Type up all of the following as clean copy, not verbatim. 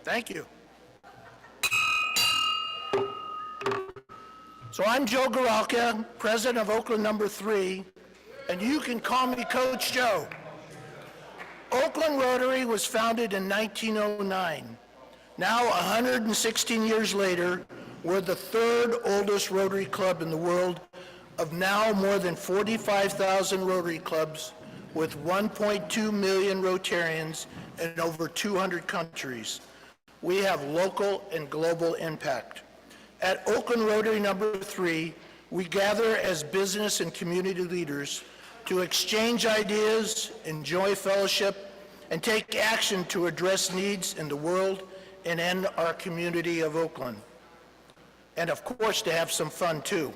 Thank you. So I'm Joe Garalka, president of Oakland number 3, and you can call me Coach Joe. Oakland Rotary was founded in 1909. Now, 116 years later, we're the 3rd oldest Rotary club in the world, of now more than 45,000 Rotary clubs with 1.2 million Rotarians in over 200 countries. We have local and global impact. At Oakland Rotary number 3, we gather as business and community leaders to exchange ideas, enjoy fellowship, and take action to address needs in the world and in our community of Oakland. And of course, to have some fun too.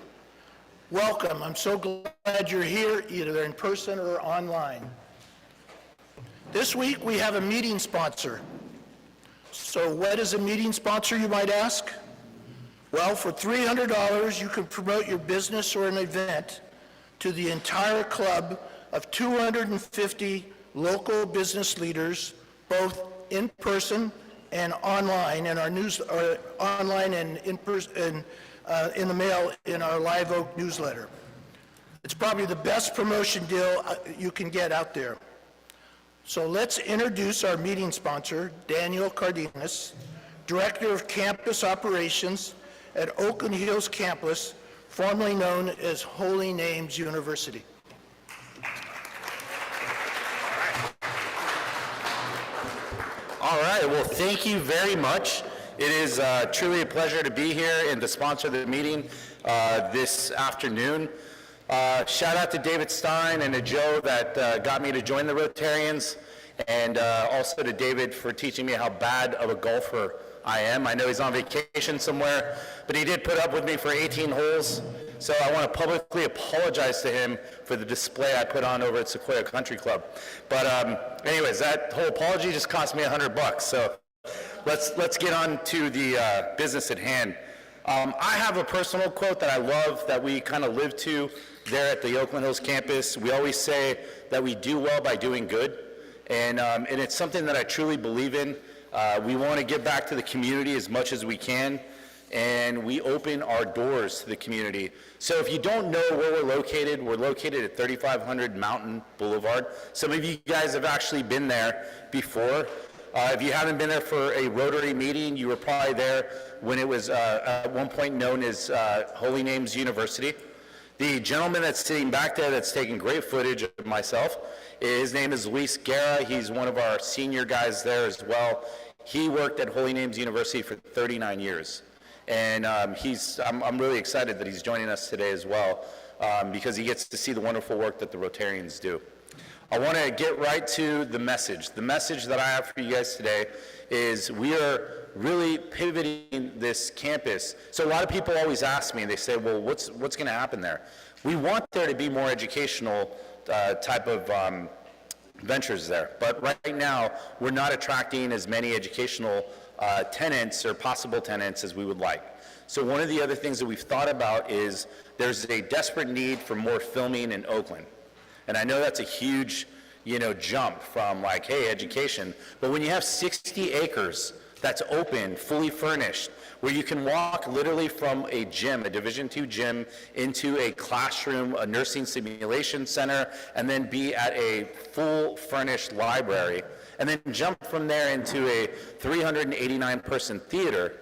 Welcome. I'm so glad you're here, either in person or online. This week, we have a meeting sponsor. So what is a meeting sponsor, you might ask? Well, for $300, you can promote your business or an event to the entire club of 250 local business leaders, both in person and online, in our news, or online and in person, in the mail in our Live Oak newsletter. It's probably the best promotion deal you can get out there. So let's introduce our meeting sponsor, Daniel Cardenas, Director of Campus Operations at Oakland Hills Campus, formerly known as Holy Names University. All right, well, thank you very much. It is truly a pleasure to be here and to sponsor the meeting this afternoon. Shout out to David Stein and to Joe that got me to join the Rotarians, and also to David for teaching me how bad of a golfer I am. I know he's on vacation somewhere, but he did put up with me for 18 holes, so I want to publicly apologize to him for the display I put on over at Sequoia Country Club. But anyways, that whole apology just cost me $100, so let's get on to the business at hand. I have a personal quote that I love that we kind of live to there at the Oakland Hills campus. We always say that we do well by doing good, and it's something that I truly believe in. We want to give back to the community as much as we can, and we open our doors to the community. So if you don't know where we're located at 3500 Mountain Boulevard. Some of you guys have actually been there before. If you haven't been there for a Rotary meeting, you were probably there when it was at one point known as Holy Names University. The gentleman that's sitting back there that's taking great footage of myself, his name is Luis Guerra. He's one of our senior guys there as well. He worked at Holy Names University for 39 years. And I'm really excited that he's joining us today as well because he gets to see the wonderful work that the Rotarians do. I want to get right to the message. The message that I have for you guys today is we are really pivoting this campus. So a lot of people always ask me, they say, well, what's going to happen there? We want there to be more educational type of ventures there. But right now, we're not attracting as many educational tenants or possible tenants as we would like. So one of the other things that we've thought about is there's a desperate need for more filming in Oakland. And I know that's a huge, jump from like, hey, education. But when you have 60 acres that's open, fully furnished, where you can walk literally from a gym, a Division II gym, into a classroom, a nursing simulation center, and then be at a full furnished library, and then jump from there into a 389-person theater,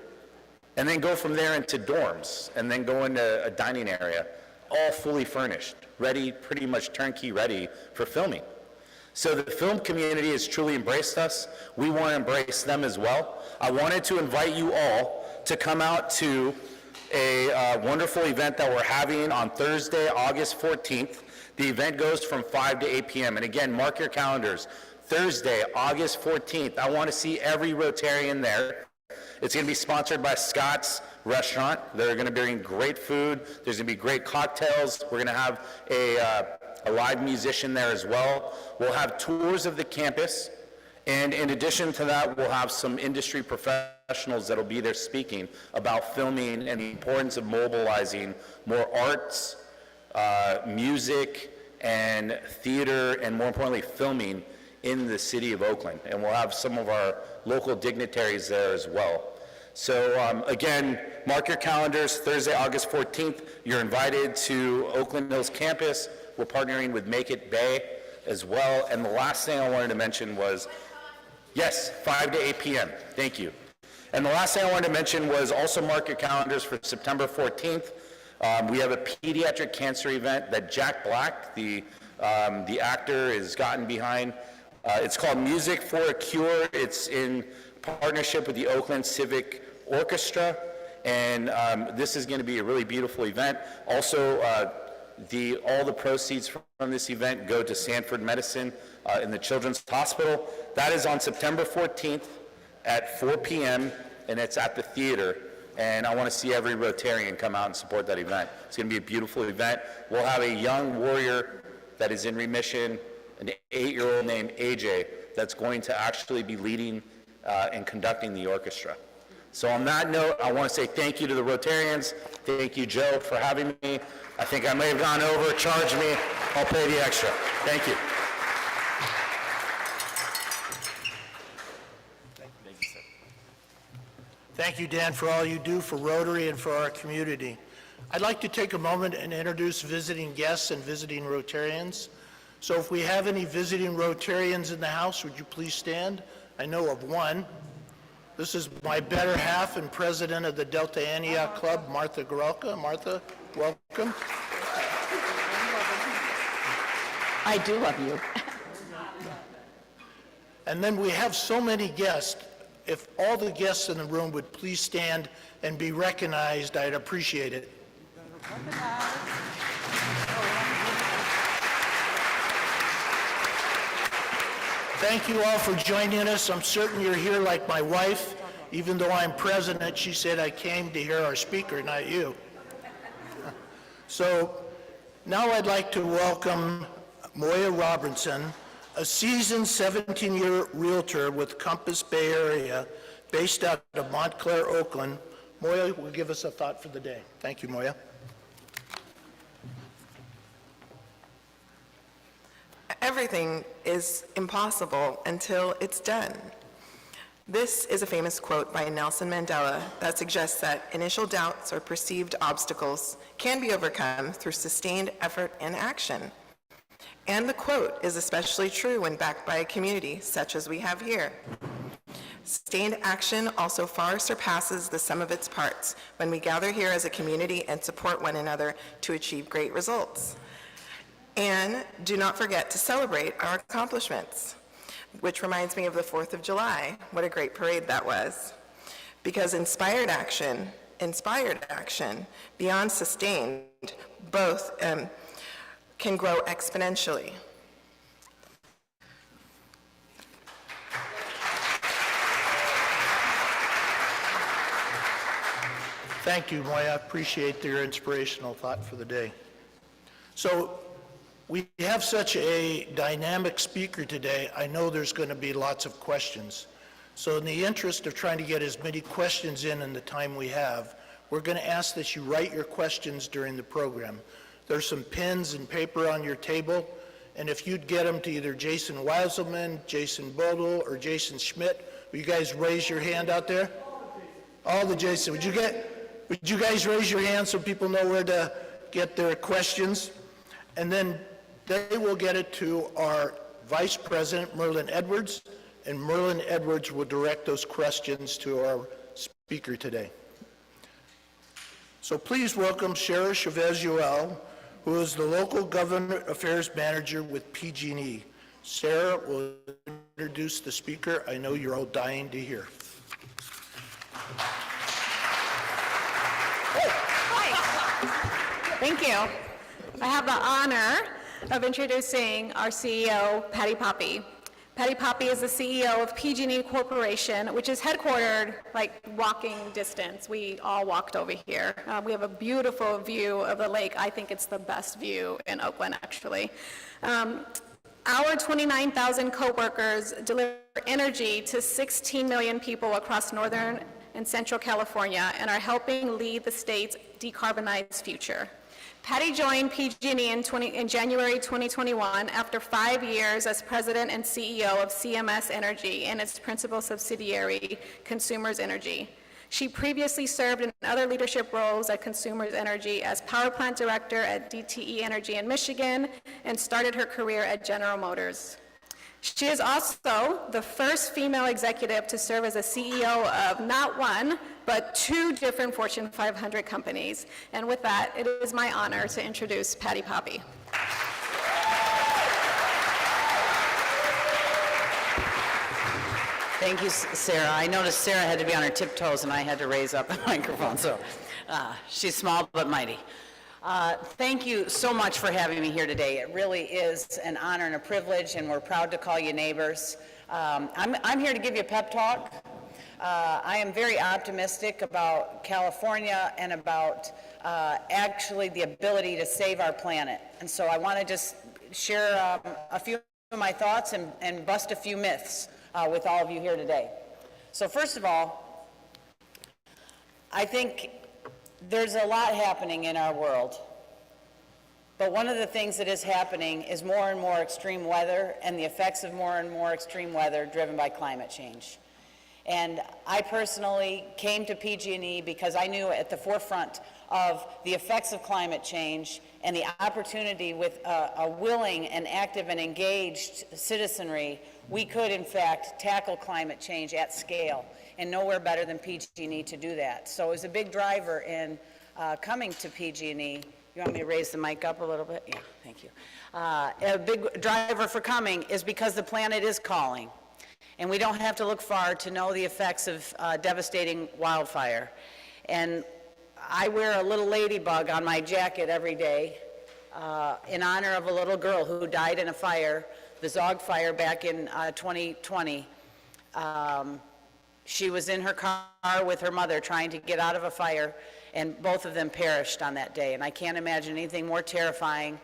and then go from there into dorms, and then go into a dining area, all fully furnished, ready, pretty much turnkey ready for filming. So the film community has truly embraced us. We want to embrace them as well. I wanted to invite you all to come out to a wonderful event that we're having on Thursday, August 14th. The event goes from 5 to 8 p.m. And again, mark your calendars. Thursday, August 14th. I want to see every Rotarian there. It's going to be sponsored by Scott's Restaurant. They're going to bring great food. There's going to be great cocktails. We're going to have a live musician there as well. We'll have tours of the campus. And in addition to that, we'll have some industry professionals that'll be there speaking about filming and the importance of mobilizing more arts, music, and theater, and more importantly, filming in the city of Oakland, and we'll have some of our local dignitaries there as well. So again, mark your calendars, Thursday, August 14th. You're invited to Oakland Hills campus. We're partnering with Make It Bay as well. And the last thing I wanted to mention was, yes, 5 to 8 p.m. Thank you. And the last thing I wanted to mention was also mark your calendars for September 14th. We have a pediatric cancer event that Jack Black, the actor, has gotten behind. It's called Music for a Cure. It's in partnership with the Oakland Civic Orchestra, and this is going to be a really beautiful event. Also, all the proceeds from this event go to Sanford Medicine in the Children's Hospital. That is on September 14th at 4 p.m., and it's at the theater. And I want to see every Rotarian come out and support that event. It's going to be a beautiful event. We'll have a young warrior that is in remission, an 8-year-old named AJ, that's going to actually be leading and conducting the orchestra. So on that note, I want to say thank you to the Rotarians. Thank you, Joe, for having me. I think I may have gone over, charged me. I'll pay the extra. Thank you. Thank you, Dan, for all you do for Rotary and for our community. I'd like to take a moment and introduce visiting guests and visiting Rotarians. So if we have any visiting Rotarians in the house, would you please stand? I know of one. This is my better half and president of the Delta Antioch Club, Martha Gorelka. Martha, welcome. I do love you. And then we have so many guests. If all the guests in the room would please stand and be recognized, I'd appreciate it. Thank you all for joining us. I'm certain you're here like my wife. Even though I'm president, she said I came to hear our speaker, not you. So now I'd like to welcome Moya Robinson, a seasoned 17-year realtor with Compass Bay Area, based out of Montclair, Oakland. Moya will give us a thought for the day. Thank you, Moya. Everything is impossible until it's done. This is a famous quote by Nelson Mandela that suggests that initial doubts or perceived obstacles can be overcome through sustained effort and action. And the quote is especially true when backed by a community such as we have here. Sustained action also far surpasses the sum of its parts when we gather here as a community and support one another to achieve great results. And do not forget to celebrate our accomplishments, which reminds me of the 4th of July. What a great parade that was. Because inspired action, beyond sustained, both can grow exponentially. Thank you, Moya. I appreciate your inspirational thought for the day. So we have such a dynamic speaker today. I know there's going to be lots of questions. So in the interest of trying to get as many questions in the time we have, we're going to ask that you write your questions during the program. There's some pens and paper on your table, and if you'd get them to either Jason Weiselman, Jason Bodel, or Jason Schmidt, will you guys raise your hand out there? All the Jason. Would you guys raise your hand so people know where to get their questions? And then they will get it to our Vice President, Merlin Edwards, and Merlin Edwards will direct those questions to our speaker today. So please welcome Sarah Chavez-Joel, who is the local government affairs manager with PG&E. Sarah will introduce the speaker. I know you're all dying to hear. Thank you. I have the honor of introducing our CEO, Patti Poppe. Patti Poppe is the CEO of PG&E Corporation, which is headquartered like walking distance. We all walked over here. We have a beautiful view of the lake. I think it's the best view in Oakland, actually. Our 29,000 coworkers deliver energy to 16 million people across Northern and Central California and are helping lead the state's decarbonized future. Patti joined PG&E in January 2021 after 5 years as president and CEO of CMS Energy and its principal subsidiary, Consumers Energy. She previously served in other leadership roles at Consumers Energy as power plant director at DTE Energy in Michigan and started her career at General Motors. She is also the first female executive to serve as a CEO of not one, but 2 different Fortune 500 companies. And with that, it is my honor to introduce Patti Poppe. Thank you, Sarah. I noticed Sarah had to be on her tiptoes and I had to raise up the microphone, so she's small but mighty. Thank you so much for having me here today. It really is an honor and a privilege, and we're proud to call you neighbors. I'm here to give you a pep talk. I am very optimistic about California and about actually the ability to save our planet. And so I want to just share a few of my thoughts and bust a few myths with all of you here today. So first of all, I think there's a lot happening in our world, but one of the things that is happening is more and more extreme weather and the effects of more and more extreme weather driven by climate change. And I personally came to PG&E because I knew at the forefront of the effects of climate change and the opportunity with a willing and active and engaged citizenry, we could in fact tackle climate change at scale. And nowhere better than PG&E to do that. So it was a big driver in coming to PG&E. You want me to raise the mic up a little bit? Yeah, thank you. A big driver for coming is because the planet is calling. And we don't have to look far to know the effects of devastating wildfire. And I wear a little ladybug on my jacket every day in honor of a little girl who died in a fire, the Zog fire back in 2020. She was in her car with her mother trying to get out of a fire, and both of them perished on that day. And I can't imagine anything more terrifying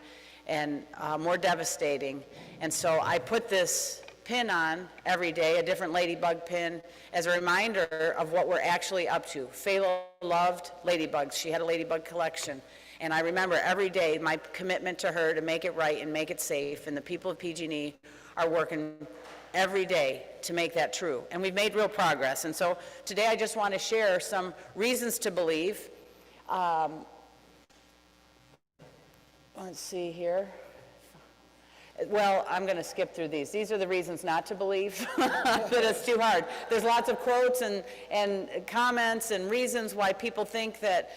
and more devastating. And so I put this pin on every day, a different ladybug pin, as a reminder of what we're actually up to. Phalo loved ladybugs. She had a ladybug collection. And I remember every day my commitment to her to make it right and make it safe. And the people of PG&E are working every day to make that true. And we've made real progress. And so today I just want to share some reasons to believe. Let's see here. Well, I'm going to skip through these. These are the reasons not to believe, but it's too hard. There's lots of quotes and comments and reasons why people think that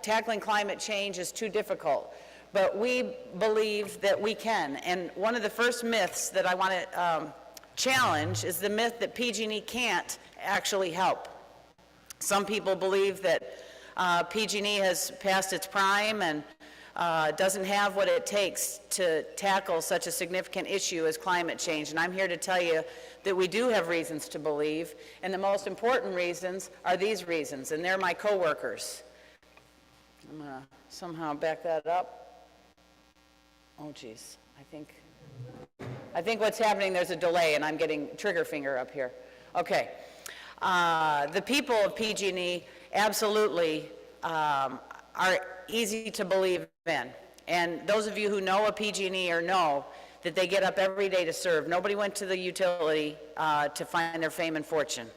tackling climate change is too difficult. But we believe that we can. And one of the first myths that I want to challenge is the myth that PG&E can't actually help. Some people believe that PG&E has passed its prime and doesn't have what it takes to tackle such a significant issue as climate change. And I'm here to tell you that we do have reasons to believe, and the most important reasons are these reasons, and they're my coworkers. I'm going to somehow back that up. Oh, geez. I think what's happening, there's a delay, and I'm getting trigger finger up here. Okay. The people of PG&E absolutely are easy to believe in. And those of you who know a PG&E or know that they get up every day to serve. Nobody went to the utility to find their fame and fortune.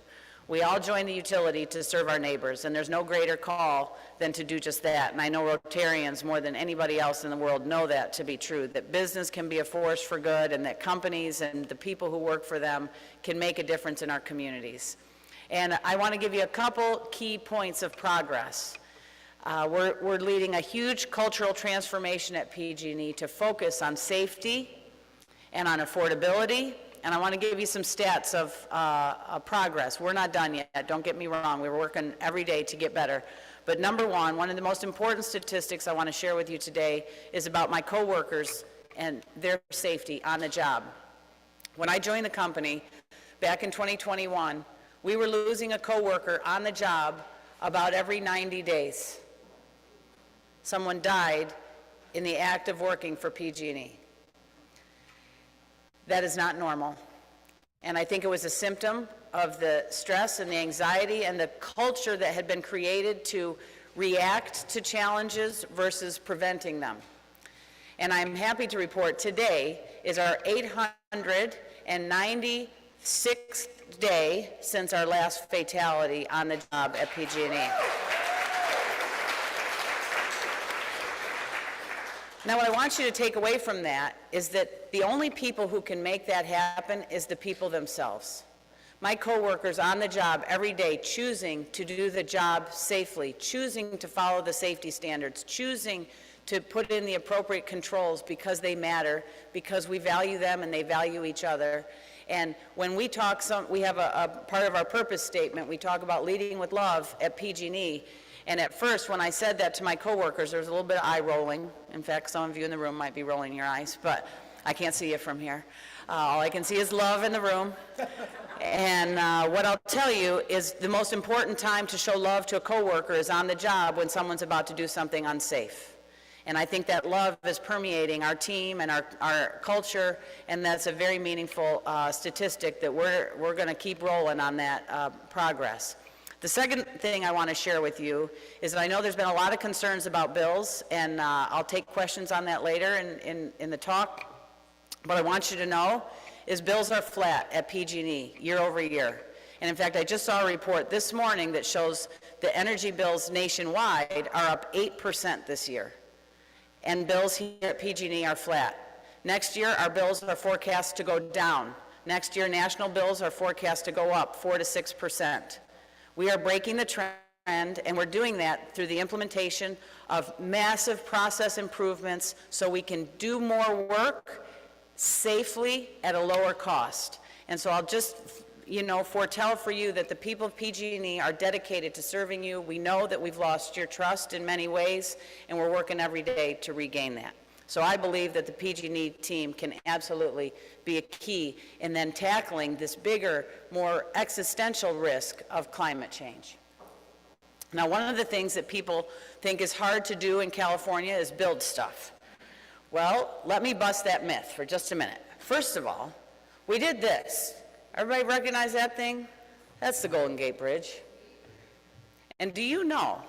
We all join the utility to serve our neighbors, and there's no greater call than to do just that. And I know Rotarians more than anybody else in the world know that to be true, that business can be a force for good, and that companies and the people who work for them can make a difference in our communities. And I want to give you a couple key points of progress. We're leading a huge cultural transformation at PG&E to focus on safety and on affordability. And I want to give you some stats of progress. We're not done yet, don't get me wrong. We're working every day to get better. But number one of the most important statistics I want to share with you today is about my coworkers and their safety on the job. When I joined the company back in 2021, we were losing a coworker on the job about every 90 days. Someone died in the act of working for PG&E. That is not normal. And I think it was a symptom of the stress and the anxiety and the culture that had been created to react to challenges versus preventing them. And I'm happy to report today is our 896th day since our last fatality on the job at PG&E. Now, what I want you to take away from that is that the only people who can make that happen is the people themselves. My coworkers on the job every day choosing to do the job safely, choosing to follow the safety standards, choosing to put in the appropriate controls because they matter, because we value them and they value each other. And when we talk, we have a part of our purpose statement, we talk about leading with love at PG&E. And at first, when I said that to my coworkers, there was a little bit of eye rolling. In fact, some of you in the room might be rolling your eyes, but I can't see you from here. All I can see is love in the room. And what I'll tell you is the most important time to show love to a coworker is on the job when someone's about to do something unsafe. And I think that love is permeating our team and our culture, and that's a very meaningful statistic that we're going to keep rolling on that progress. The second thing I want to share with you is that I know there's been a lot of concerns about bills, and I'll take questions on that later in the talk. What I want you to know is bills are flat at PG&E year over year. And in fact, I just saw a report this morning that shows the energy bills nationwide are up 8% this year. And bills here at PG&E are flat. Next year, our bills are forecast to go down. Next year, national bills are forecast to go up 4 to 6%. We are breaking the trend, and we're doing that through the implementation of massive process improvements so we can do more work safely at a lower cost. And so I'll just, foretell for you that the people of PG&E are dedicated to serving you. We know that we've lost your trust in many ways, and we're working every day to regain that. So I believe that the PG&E team can absolutely be a key in then tackling this bigger, more existential risk of climate change. Now, one of the things that people think is hard to do in California is build stuff. Well, let me bust that myth for just a minute. First of all, we did this. Everybody recognize that thing? That's the Golden Gate Bridge. And do you know,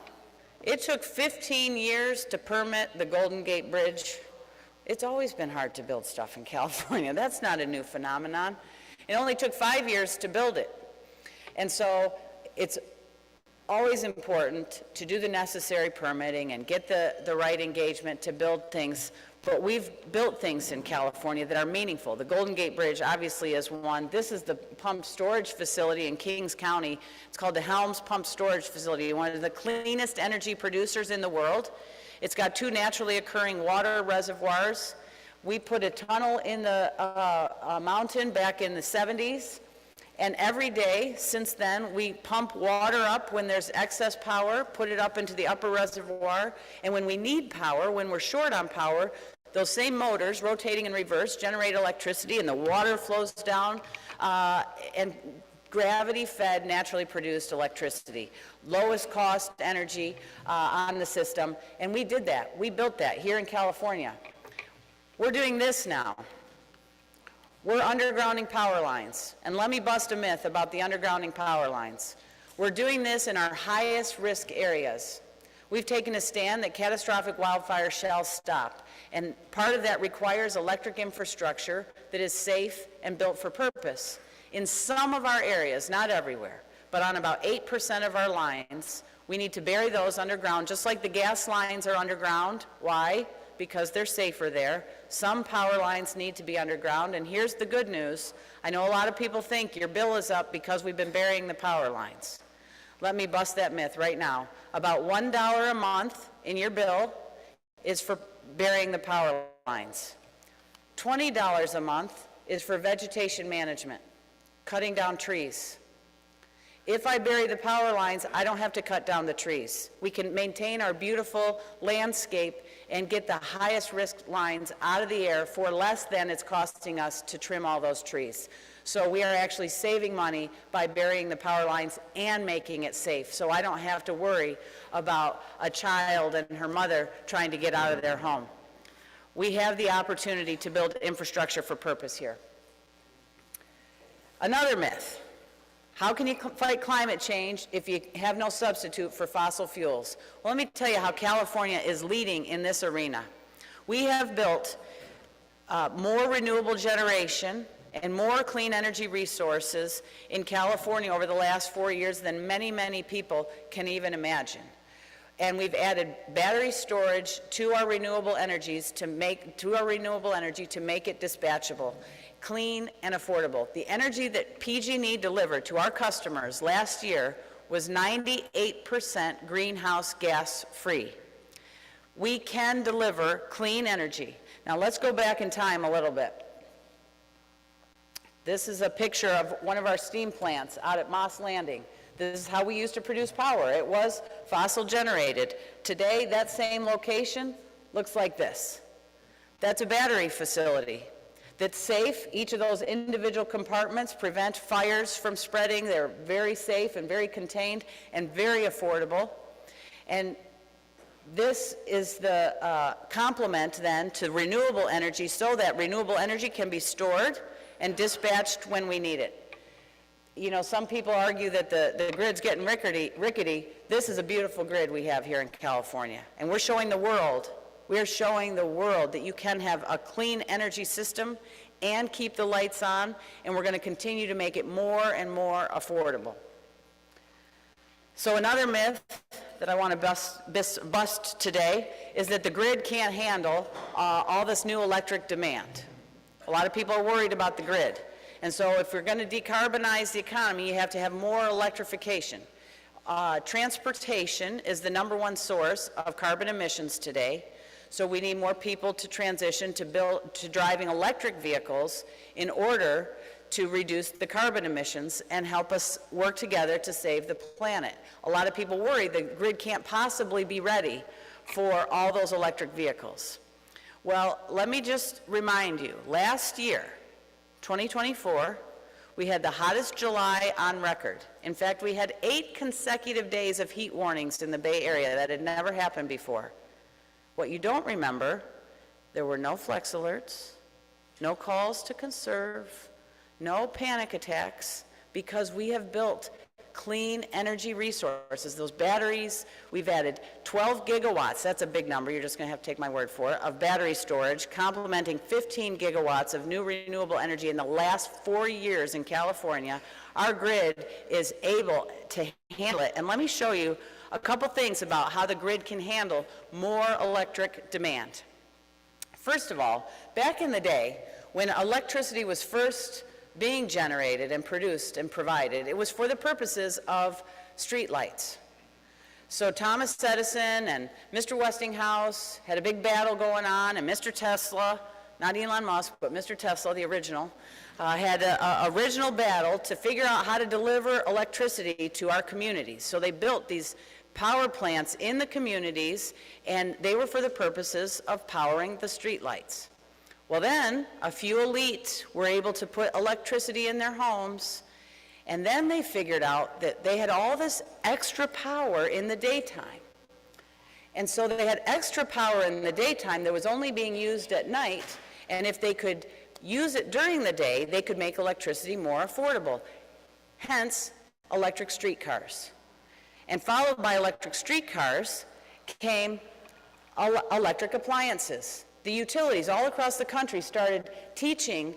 it took 15 years to permit the Golden Gate Bridge. It's always been hard to build stuff in California. That's not a new phenomenon. It only took 5 years to build it. And so it's always important to do the necessary permitting and get the right engagement to build things. But we've built things in California that are meaningful. The Golden Gate Bridge obviously is one. This is the pump storage facility in Kings County. It's called the Helms Pump Storage Facility, one of the cleanest energy producers in the world. It's got 2 naturally occurring water reservoirs. We put a tunnel in the mountain back in the 70s. And every day since then, we pump water up when there's excess power, put it up into the upper reservoir. And when we need power, when we're short on power, those same motors, rotating in reverse, generate electricity, and the water flows down, and gravity-fed, naturally produced electricity. Lowest cost energy on the system. And we did that. We built that here in California. We're doing this now. We're undergrounding power lines. And let me bust a myth about the undergrounding power lines. We're doing this in our highest risk areas. We've taken a stand that catastrophic wildfires shall stop. And part of that requires electric infrastructure that is safe and built for purpose. In some of our areas, not everywhere, but on about 8% of our lines, we need to bury those underground, just like the gas lines are underground. Why? Because they're safer there. Some power lines need to be underground, and here's the good news. I know a lot of people think your bill is up because we've been burying the power lines. Let me bust that myth right now. About $1 a month in your bill is for burying the power lines. $20 a month is for vegetation management, cutting down trees. If I bury the power lines, I don't have to cut down the trees. We can maintain our beautiful landscape and get the highest risk lines out of the air for less than it's costing us to trim all those trees. So we are actually saving money by burying the power lines and making it safe. So I don't have to worry about a child and her mother trying to get out of their home. We have the opportunity to build infrastructure for purpose here. Another myth. How can you fight climate change if you have no substitute for fossil fuels? Well, let me tell you how California is leading in this arena. We have built more renewable generation and more clean energy resources in California over the last 4 years than many, many people can even imagine. And we've added battery storage to our renewable energies to make it dispatchable, clean and affordable. The energy that PG&E delivered to our customers last year was 98% greenhouse gas free. We can deliver clean energy. Now let's go back in time a little bit. This is a picture of one of our steam plants out at Moss Landing. This is how we used to produce power. It was fossil generated. Today, that same location looks like this. That's a battery facility that's safe. Each of those individual compartments prevent fires from spreading. They're very safe and very contained and very affordable. And this is the complement then to renewable energy, so that renewable energy can be stored and dispatched when we need it. You know, some people argue that the grid's getting rickety. This is a beautiful grid we have here in California. And we're showing the world that you can have a clean energy system and keep the lights on, and we're going to continue to make it more and more affordable. So another myth that I want to bust today is that the grid can't handle all this new electric demand. A lot of people are worried about the grid. And so if we're going to decarbonize the economy, you have to have more electrification. Transportation is the #1 source of carbon emissions today. So we need more people to transition to driving electric vehicles in order to reduce the carbon emissions and help us work together to save the planet. A lot of people worry the grid can't possibly be ready for all those electric vehicles. Well, let me just remind you, last year, 2024, we had the hottest July on record. In fact, we had 8 consecutive days of heat warnings in the Bay Area. That had never happened before. What you don't remember, there were no flex alerts, no calls to conserve, no panic attacks, because we have built clean energy resources. Those batteries, we've added 12 gigawatts, that's a big number, you're just going to have to take my word for it, of battery storage, complementing 15 gigawatts of new renewable energy in the last 4 years in California. Our grid is able to handle it. And let me show you a couple things about how the grid can handle more electric demand. First of all, back in the day, when electricity was first being generated and produced and provided, it was for the purposes of street lights. So Thomas Edison and Mr. Westinghouse had a big battle going on, and Mr. Tesla, not Elon Musk, but Mr. Tesla, the original, had an original battle to figure out how to deliver electricity to our communities. So they built these power plants in the communities, and they were for the purposes of powering the street lights. Well then, a few elite were able to put electricity in their homes, and then they figured out that they had all this extra power in the daytime. And so they had extra power in the daytime that was only being used at night, and if they could use it during the day, they could make electricity more affordable. Hence, electric streetcars. And followed by electric streetcars came electric appliances. The utilities all across the country started teaching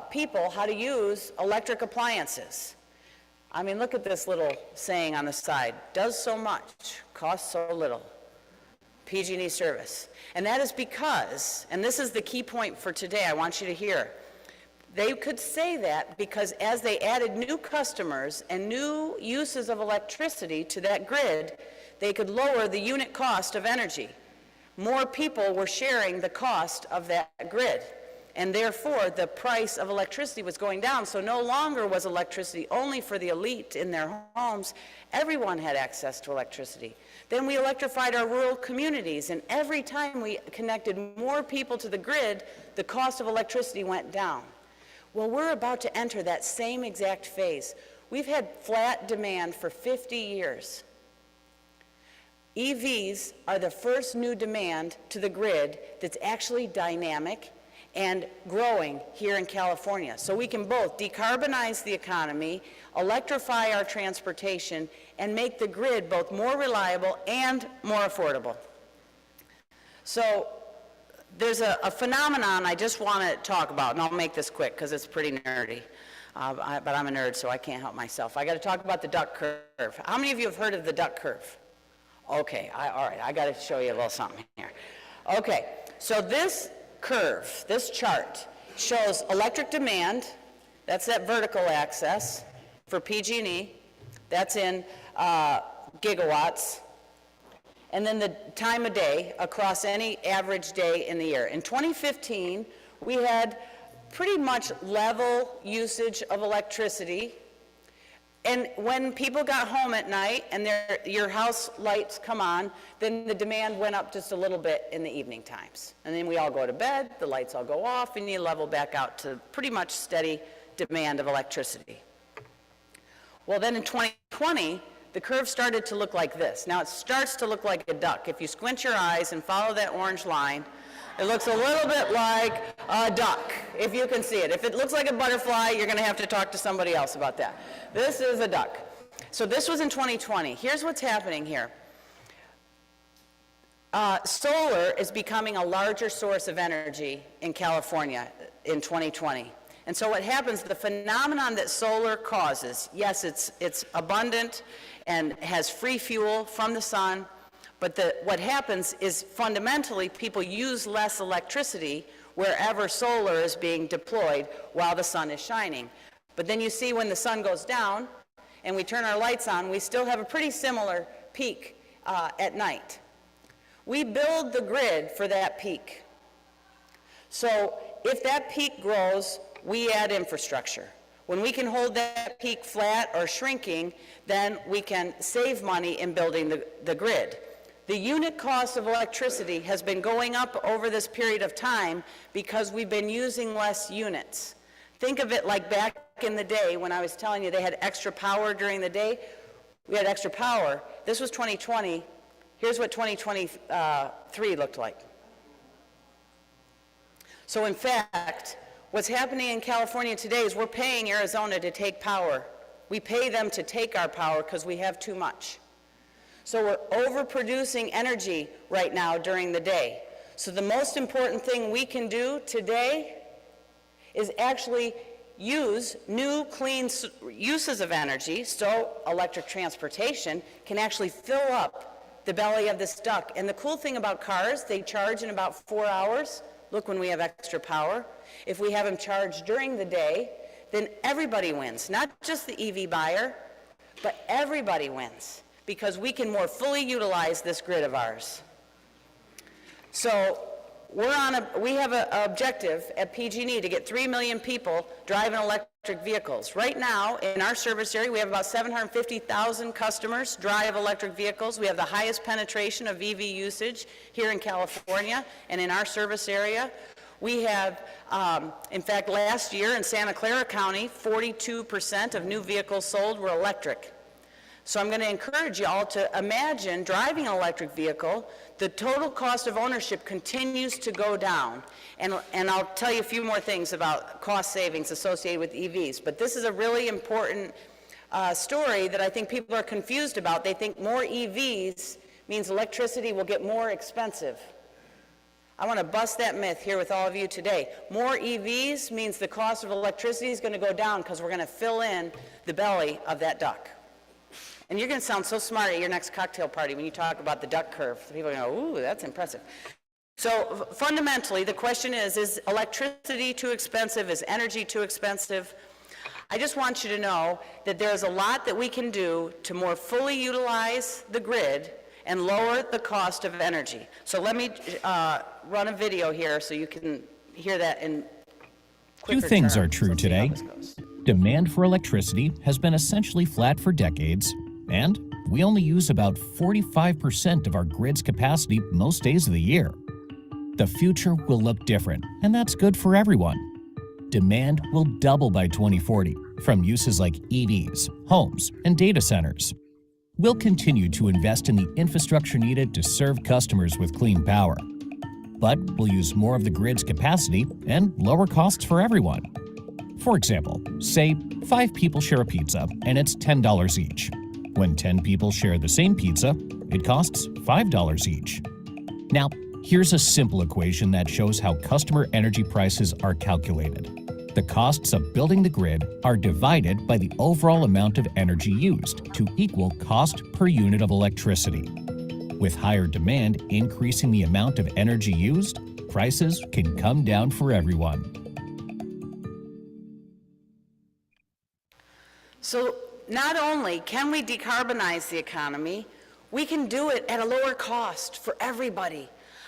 people how to use electric appliances. I mean, look at this little saying on the side: does so much, costs so little. PG&E service. And that is because, and this is the key point for today I want you to hear, they could say that because as they added new customers and new uses of electricity to that grid, they could lower the unit cost of energy. More people were sharing the cost of that grid, and therefore the price of electricity was going down. So no longer was electricity only for the elite in their homes. Everyone had access to electricity. Then we electrified our rural communities, and every time we connected more people to the grid, the cost of electricity went down. Well, we're about to enter that same exact phase. We've had flat demand for 50 years. EVs are the first new demand to the grid that's actually dynamic and growing here in California. So we can both decarbonize the economy, electrify our transportation, and make the grid both more reliable and more affordable. So there's a phenomenon I just want to talk about, and I'll make this quick because it's pretty nerdy. But I'm a nerd, so I can't help myself. I got to talk about the duck curve. How many of you have heard of the duck curve? Okay, all right, I got to show you a little something here. Okay, so this curve, this chart, shows electric demand. That's that vertical axis for PG&E. That's in gigawatts. And then the time of day across any average day in the year. In 2015, we had pretty much level usage of electricity. And when people got home at night and your house lights come on, then the demand went up just a little bit in the evening times. And then we all go to bed, the lights all go off, and you level back out to pretty much steady demand of electricity. Well, then in 2020, the curve started to look like this. Now it starts to look like a duck. If you squint your eyes and follow that orange line, it looks a little bit like a duck, if you can see it. If it looks like a butterfly, you're going to have to talk to somebody else about that. This is a duck. So this was in 2020. Here's what's happening here. Solar is becoming a larger source of energy in California in 2020. And so what happens, the phenomenon that solar causes, yes, it's abundant and has free fuel from the sun, but what happens is fundamentally people use less electricity wherever solar is being deployed while the sun is shining. But then you see when the sun goes down and we turn our lights on, we still have a pretty similar peak at night. We build the grid for that peak. So if that peak grows, we add infrastructure. When we can hold that peak flat or shrinking, then we can save money in building the grid. The unit cost of electricity has been going up over this period of time because we've been using less units. Think of it like back in the day when I was telling you they had extra power during the day. We had extra power. This was 2020. Here's what 2023 looked like. So in fact, what's happening in California today is we're paying Arizona to take power. We pay them to take our power because we have too much. So we're overproducing energy right now during the day. So the most important thing we can do today is actually use new clean uses of energy so electric transportation can actually fill up the belly of this duck. And the cool thing about cars, they charge in about 4 hours. Look, when we have extra power. If we have them charged during the day, then everybody wins. Not just the EV buyer, but everybody wins, because we can more fully utilize this grid of ours. So we have an objective at PG&E to get 3 million people driving electric vehicles. Right now, in our service area, we have about 750,000 customers drive electric vehicles. We have the highest penetration of EV usage here in California and in our service area. We have, in fact, last year in Santa Clara County, 42% of new vehicles sold were electric. So I'm going to encourage you all to imagine driving an electric vehicle. The total cost of ownership continues to go down. And I'll tell you a few more things about cost savings associated with EVs. But this is a really important story that I think people are confused about. They think more EVs means electricity will get more expensive. I want to bust that myth here with all of you today. More EVs means the cost of electricity is going to go down because we're going to fill in the belly of that duck. And you're going to sound so smart at your next cocktail party when you talk about the duck curve. People are going to go, ooh, that's impressive. So fundamentally, the question is electricity too expensive? Is energy too expensive? I just want you to know that there's a lot that we can do to more fully utilize the grid and lower the cost of energy. So let me run a video here so you can hear that in quicker Two things terms. are true So see how today. this goes. Demand for electricity has been essentially flat for decades, and we only use about 45% of our grid's capacity most days of the year. The future will look different, and that's good for everyone. Demand will double by 2040 from uses like EVs, homes, and data centers. We'll continue to invest in the infrastructure needed to serve customers with clean power. but will use more of the grid's capacity and lower costs for everyone. For example, say 5 people share a pizza and it's $10 each. When 10 people share the same pizza, it costs $5 each. Now, here's a simple equation that shows how customer energy prices are calculated. The costs of building the grid are divided by the overall amount of energy used to equal cost per unit of electricity. With higher demand increasing the amount of energy used, prices can come down for everyone. So not only can we decarbonize the economy, we can do it at a lower cost for everybody.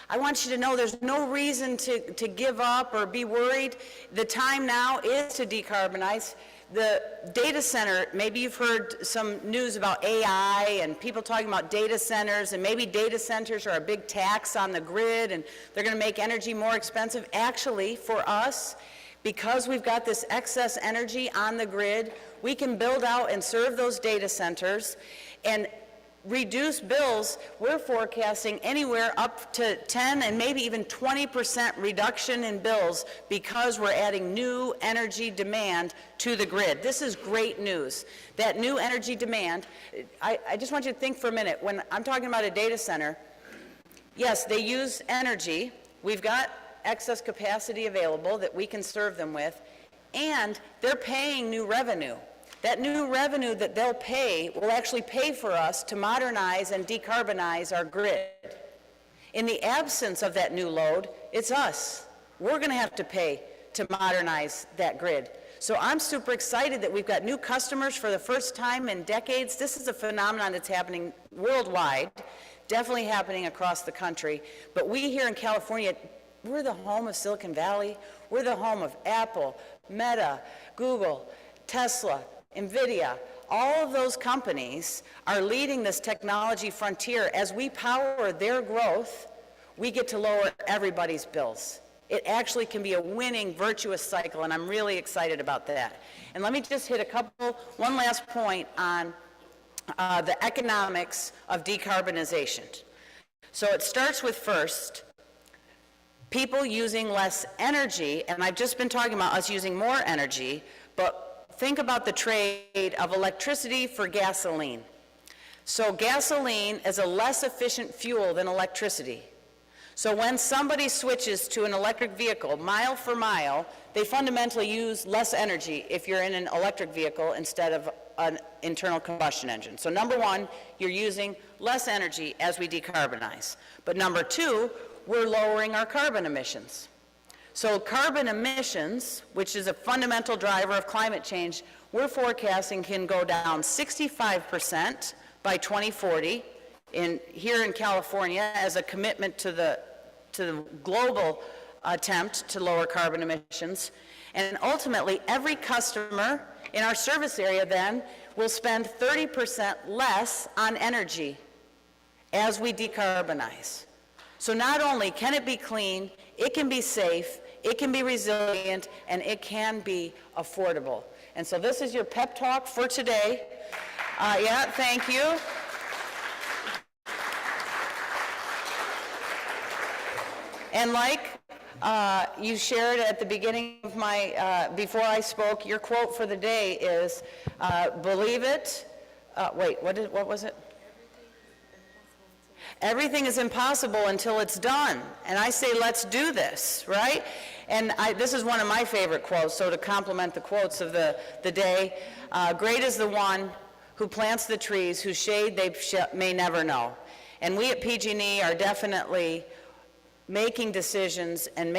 I want you to know there's no reason to give up or be worried. The time now is to decarbonize. The data center, maybe you've heard some news about AI and people talking about data centers, and maybe data centers are a big tax on the grid and they're going to make energy more expensive. Actually, for us, because we've got this excess energy on the grid, we can build out and serve those data centers and reduce bills. We're forecasting anywhere up to 10 and maybe even 20% reduction in bills because we're adding new energy demand to the grid. This is great news. That new energy demand, I just want you to think for a minute. When I'm talking about a data center, yes, they use energy. We've got excess capacity available that we can serve them with, and they're paying new revenue. That new revenue that they'll pay will actually pay for us to modernize and decarbonize our grid. In the absence of that new load, it's us. We're going to have to pay to modernize that grid. So I'm super excited that we've got new customers for the first time in decades. This is a phenomenon that's happening worldwide, definitely happening across the country. But we here in California, we're the home of Silicon Valley. We're the home of Apple, Meta, Google, Tesla, NVIDIA. All of those companies are leading this technology frontier. As we power their growth, we get to lower everybody's bills. It actually can be a winning, virtuous cycle, and I'm really excited about that. And let me just hit one last point on the economics of decarbonization. So it starts with, first, people using less energy, and I've just been talking about us using more energy, but think about the trade of electricity for gasoline. So gasoline is a less efficient fuel than electricity. So when somebody switches to an electric vehicle, mile for mile, they fundamentally use less energy if you're in an electric vehicle instead of an internal combustion engine. So number one, you're using less energy as we decarbonize. But number two, we're lowering our carbon emissions. So carbon emissions, which is a fundamental driver of climate change, we're forecasting can go down 65% by 2040 here in California as a commitment to the global attempt to lower carbon emissions. And ultimately, every customer in our service area then will spend 30% less on energy as we decarbonize. So not only can it be clean, it can be safe, it can be resilient, and it can be affordable. And so this is your pep talk for today. Yeah, thank you. And like you shared at the beginning of my, before I spoke, your quote for the day is, believe it, what was it? Everything is impossible until it's done. And I say, let's do this, right? And this is one of my favorite quotes, so to complement the quotes of the day, great is the one who plants the trees whose shade they may never know. And we at PG&E are definitely making decisions and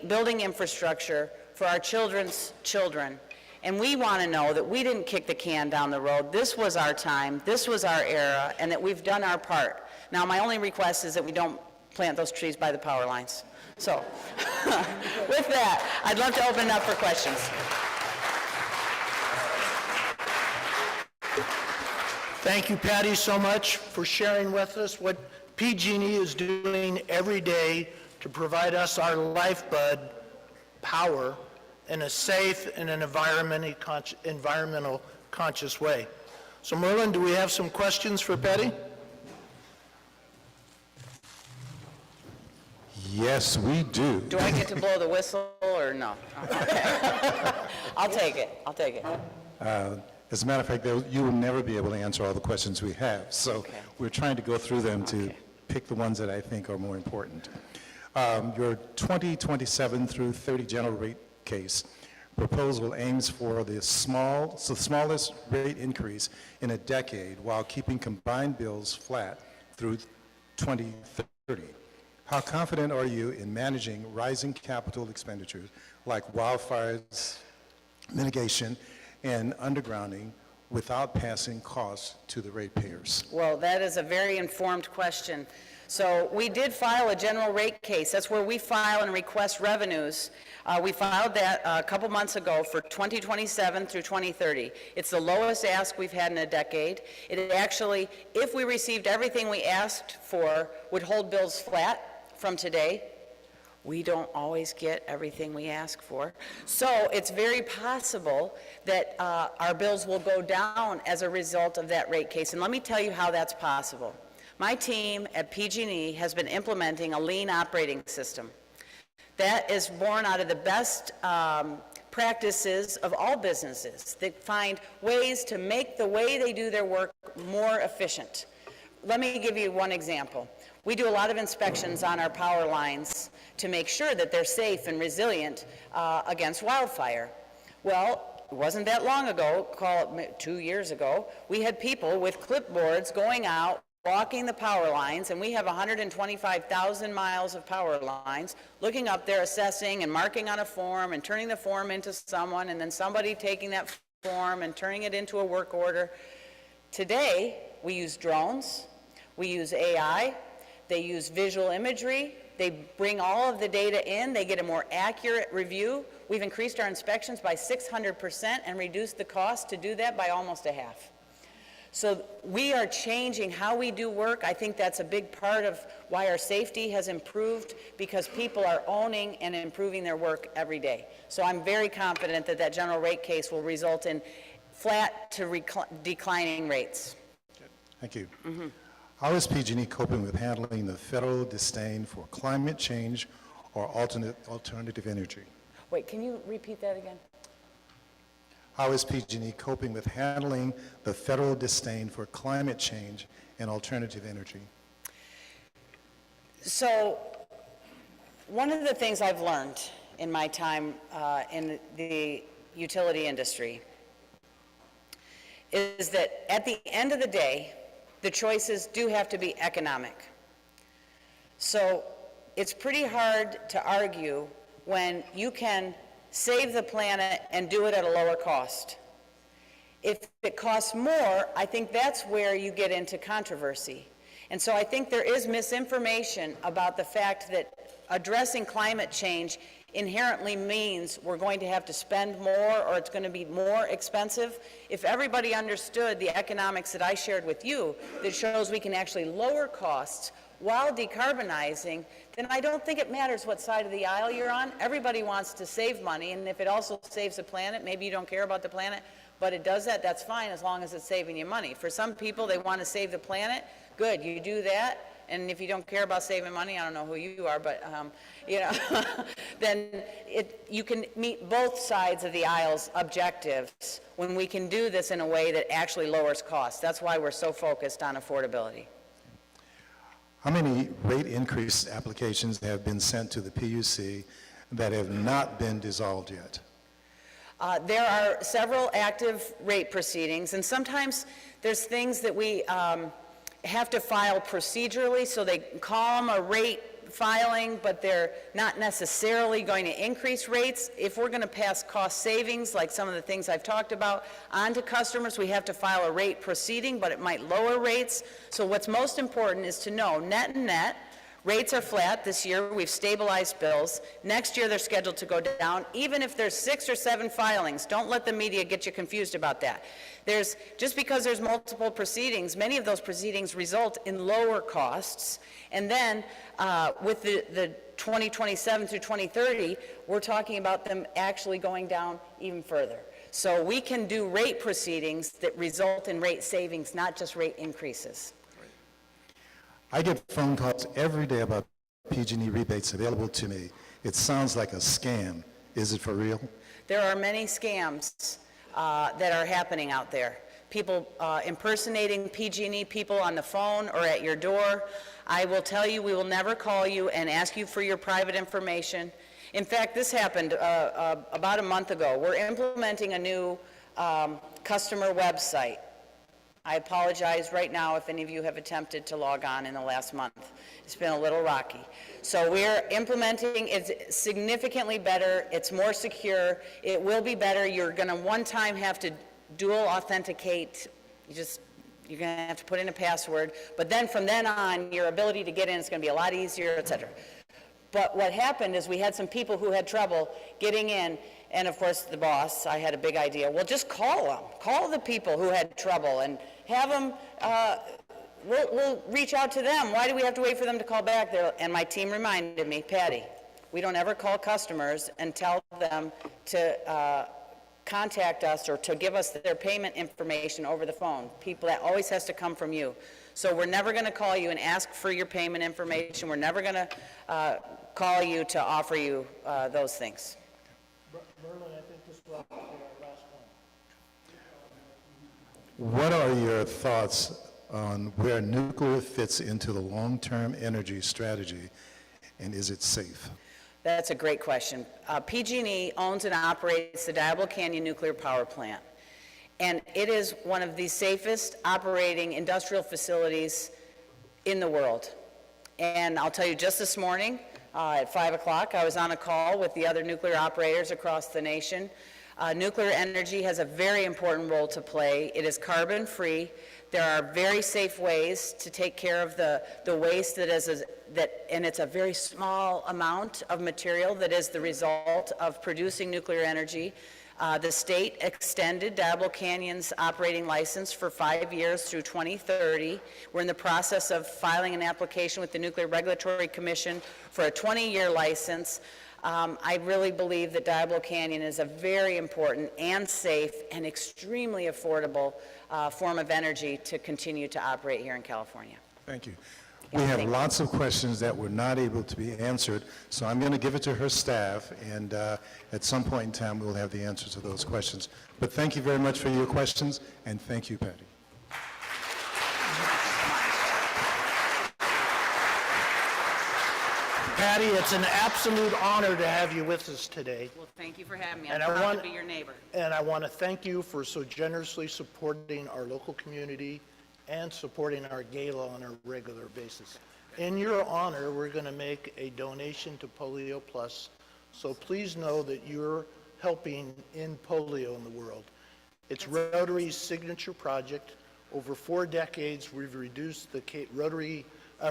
building infrastructure for our children's children. And we want to know that we didn't kick the can down the road. This was our time, this was our era, and that we've done our part. Now, my only request is that we don't plant those trees by the power lines. So, with that, I'd love to open it up for questions. Thank you, Patti, so much for sharing with us what PG&E is doing every day to provide us our lifeblood power in a safe and an environmental conscious way. So Merlin, do we have some questions for Patti? Yes, we do. Do I get to blow the whistle or no? Okay. I'll take it. I'll take it. As a matter of fact, you will never be able to answer all the questions we have. So Okay. we're trying to go through them to Okay. pick the ones that I think are more important. Your 2027 through 30 general rate case proposal aims for the smallest rate increase in a decade while keeping combined bills flat through 2030. How confident are you in managing rising capital expenditures like wildfires, mitigation, and undergrounding without passing costs to the ratepayers? Well, that is a very informed question. So we did file a general rate case. That's where we file and request revenues. We filed that a couple months ago for 2027 through 2030. It's the lowest ask we've had in a decade. It actually, if we received everything we asked for, would hold bills flat from today. We don't always get everything we ask for. So it's very possible that our bills will go down as a result of that rate case. And let me tell you how that's possible. My team at PG&E has been implementing a lean operating system. That is born out of the best practices of all businesses that find ways to make the way they do their work more efficient. Let me give you one example. We do a lot of inspections on our power lines to make sure that they're safe and resilient against wildfire. Well, it wasn't that long ago, call it 2 years ago, we had people with clipboards going out, walking the power lines, and we have 125,000 miles of power lines, looking up there, assessing and marking on a form and turning the form into someone, and then somebody taking that form and turning it into a work order. Today, we use drones, we use AI, they use visual imagery, they bring all of the data in, they get a more accurate review. We've increased our inspections by 600% and reduced the cost to do that by almost a half. So we are changing how we do work. I think that's a big part of why our safety has improved, because people are owning and improving their work every day. So I'm very confident that that general rate case will result in flat to declining rates. Thank you. How is PG&E coping with handling the federal disdain for climate change or alternative energy? Wait, can you repeat that again? How is PG&E coping with handling the federal disdain for climate change and alternative energy? So one of the things I've learned in my time in the utility industry is that at the end of the day, the choices do have to be economic. So it's pretty hard to argue when you can save the planet and do it at a lower cost. If it costs more, I think that's where you get into controversy. And so I think there is misinformation about the fact that addressing climate change inherently means we're going to have to spend more or it's going to be more expensive. If everybody understood the economics that I shared with you that shows we can actually lower costs while decarbonizing, then I don't think it matters what side of the aisle you're on. Everybody wants to save money, and if it also saves the planet, maybe you don't care about the planet, but it does that, that's fine as long as it's saving you money. For some people, they want to save the planet. Good, you do that, and if you don't care about saving money, I don't know who you are, but you know, then you can meet both sides of the aisle's objectives when we can do this in a way that actually lowers costs. That's why we're so focused on affordability. How many rate increase applications have been sent to the PUC that have not been dissolved yet? There are several active rate proceedings, and sometimes there's things that we have to file procedurally, so they call them a rate filing, but they're not necessarily going to increase rates. If we're going to pass cost savings, like some of the things I've talked about, on to customers, we have to file a rate proceeding, but it might lower rates. So what's most important is to know net and net, rates are flat this year. We've stabilized bills. Next year, they're scheduled to go down, even if there's 6 or 7 filings. Don't let the media get you confused about that. Just because there's multiple proceedings, many of those proceedings result in lower costs. And then with the 2027 through 2030, we're talking about them actually going down even further. So we can do rate proceedings that result in rate savings, not just rate increases. I get phone calls every day about PG&E rebates available to me. It sounds like a scam. Is it for real? There are many scams that are happening out there. People impersonating PG&E people on the phone or at your door. I will tell you, we will never call you and ask you for your private information. In fact, this happened about a month ago. We're implementing a new customer website. I apologize right now if any of you have attempted to log on in the last month. It's been a little rocky. So we're implementing, it's significantly better, it's more secure, it will be better. You're gonna one time have to dual authenticate, you're gonna have to put in a password, but then from then on, your ability to get in is gonna be a lot easier, et cetera. But what happened is we had some people who had trouble getting in, and of course the boss, I had a big idea, well, just call them. Call the people who had trouble and have them, we'll reach out to them. Why do we have to wait for them to call back? And my team reminded me, Patti, we don't ever call customers and tell them to contact us or to give us their payment information over the phone. People, that always has to come from you. So we're never going to call you and ask for your payment information. We're never going to call you to offer you those things. Merlin, I think this will be our last one. What are your thoughts on where nuclear fits into the long-term energy strategy, and is it safe? That's a great question. PG&E owns and operates the Diablo Canyon Nuclear Power Plant, and it is one of the safest operating industrial facilities in the world. And I'll tell you, just this morning at 5 o'clock, I was on a call with the other nuclear operators across the nation. Nuclear energy has a very important role to play. It is carbon-free. There are very safe ways to take care of the waste and it's a very small amount of material that is the result of producing nuclear energy. The state extended Diablo Canyon's operating license for 5 years through 2030. We're in the process of filing an application with the Nuclear Regulatory Commission for a 20-year license. I really believe that Diablo Canyon is a very important and safe and extremely affordable form of energy to continue to operate here in California. Thank you. We have lots of questions that were not able to be answered, so I'm going to give it to her staff, and at some point in time, we'll have the answers to those questions. But thank you very much for your questions, and thank you, Patti. Patti, it's an absolute honor to have you with us today. Well, thank you for having me. And I'm I proud want- to be your neighbor. And I want to thank you for so generously supporting our local community and supporting our gala on a regular basis. In your honor, we're going to make a donation to Polio Plus, so please know that you're helping end polio in the world. It's Rotary's signature project. Over 4 decades, we've reduced the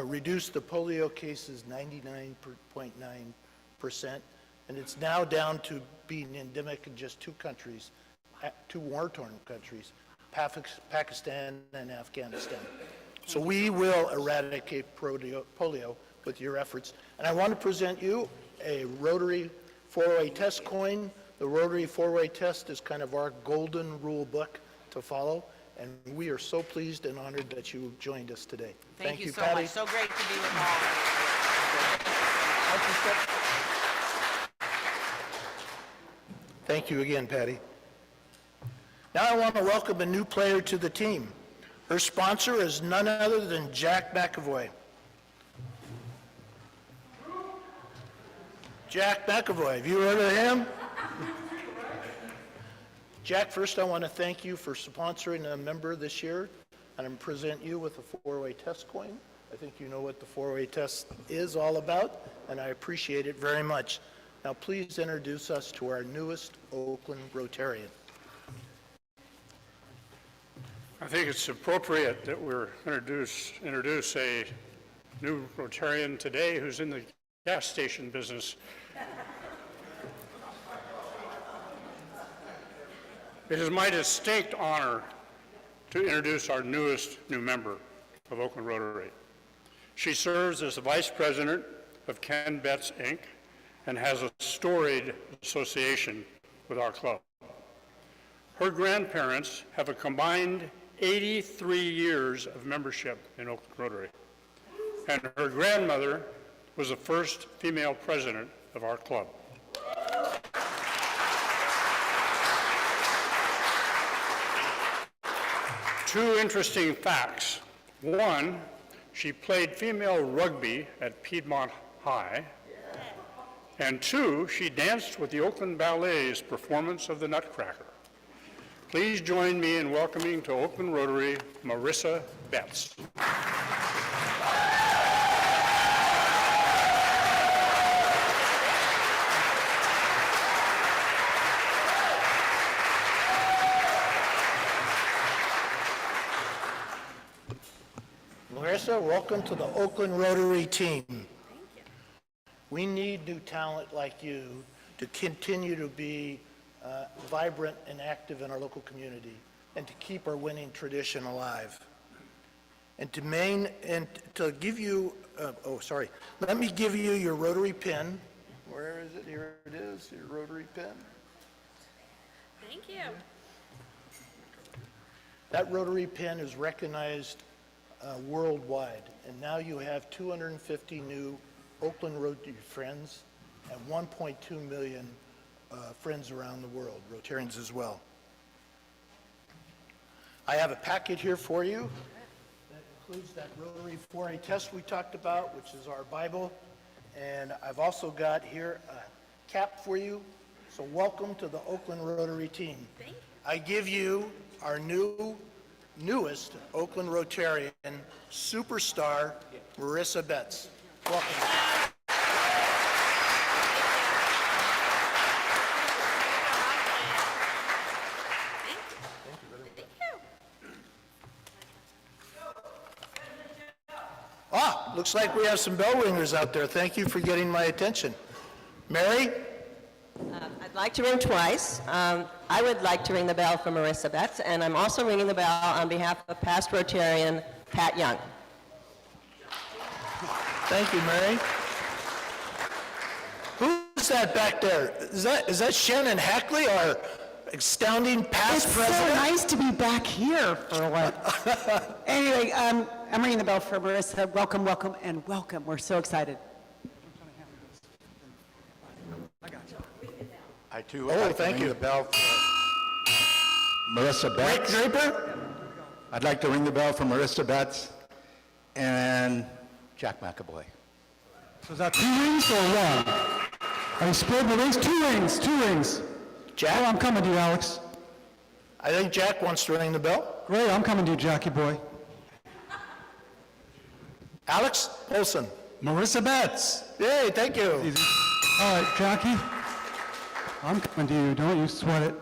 reduced the polio cases 99.9%, and it's now down to being endemic in just 2 countries, 2 war-torn countries, Pakistan and Afghanistan. So we will eradicate polio with your efforts. And I want to present you a Rotary 4-way test coin. The Rotary 4-way test is kind of our golden rule book to follow, and we are so pleased and honored that you joined us today. Thank you so Patti. much. So great to be with all of you. Thank you again, Patti. Now I want to welcome a new player to the team. Her sponsor is none other than Jack McAvoy. Jack McAvoy, have you heard of him? Jack, first I want to thank you for sponsoring a member this year, and I'm present you with a 4-way test coin. I think you know what the 4-way test is all about, and I appreciate it very much. Now please introduce us to our newest Oakland Rotarian. I think it's appropriate that we're introduce a new Rotarian today who's in the gas station business. It is my distinct honor to introduce our newest new member of Oakland Rotary. She serves as the Vice President of Ken Betts, Inc., and has a storied association with our club. Her grandparents have a combined 83 years of membership in Oakland Rotary, and her grandmother was the first female president of our club. Two interesting facts. One, she played female rugby at Piedmont High. And two, she danced with the Oakland Ballet's performance of the Nutcracker. Please join me in welcoming to Oakland Rotary, Marissa Betts. Larissa, welcome to the Oakland Rotary team. Thank you. We need new talent like you to continue to be vibrant and active in our local community and to keep our winning tradition alive. And to give you, let me give you your Rotary pin. Where is it? Here it is, your Rotary pin. Thank you. That Rotary pin is recognized worldwide, and now you have 250 new Oakland Rotary friends and 1.2 million friends around the world, Rotarians as well. I have a packet here for you that includes that Rotary 4A test we talked about, which is our Bible, and I've also got here a cap for you. So welcome to the Oakland Rotary team. Thank you. I give you our newest Oakland Rotarian superstar, Marissa Betts. Welcome. Ah, looks like we have some bell ringers out there. Thank you for getting my attention. Mary? I'd like to ring twice. I would like to ring the bell for Marissa Betts, and I'm also ringing the bell on behalf of past Rotarian Pat Young. Thank you, Mary. Who is that back there? Is that Shannon Hackley, our astounding past president? It's so nice to be back here for what. Anyway, I'm ringing the bell for Marissa. Welcome, welcome, and welcome. We're so excited. I too would like to thank ring you. the bell for Marissa Betts. Rick Draper? I'd like to ring the bell for Marissa Betts and Jack McAvoy. So is that 2 rings or 1? Are you splitting the rings? 2 rings, 2 rings. Jack? Oh, I'm coming to you, Alex. I think Jack wants to ring the bell. Great, I'm coming to you, Jackie boy. Alex Olson. Marissa Betts. Yay, thank you. Easy. All right, Jackie, I'm coming to you. Don't you sweat it.